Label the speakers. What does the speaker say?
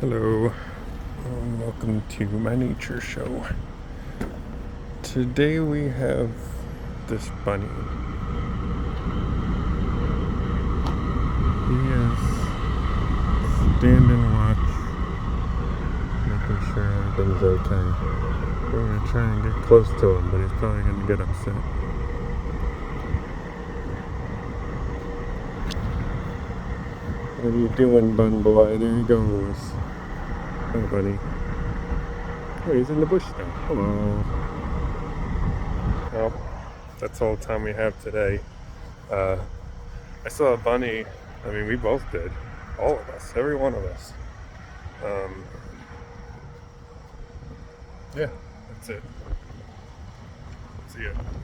Speaker 1: Hello, welcome to my nature show. Today we have this bunny. He is standing watch, making sure everything's okay. We're gonna try and get close to him, but he's probably gonna get upset. What are you doing, bun boy? There he goes. Hi, buddy. Oh, he's in the bush now. Hello. Well, that's all the time we have today. I saw a bunny. I mean, we both did. All of us. Every one of us. Yeah, that's it. See ya.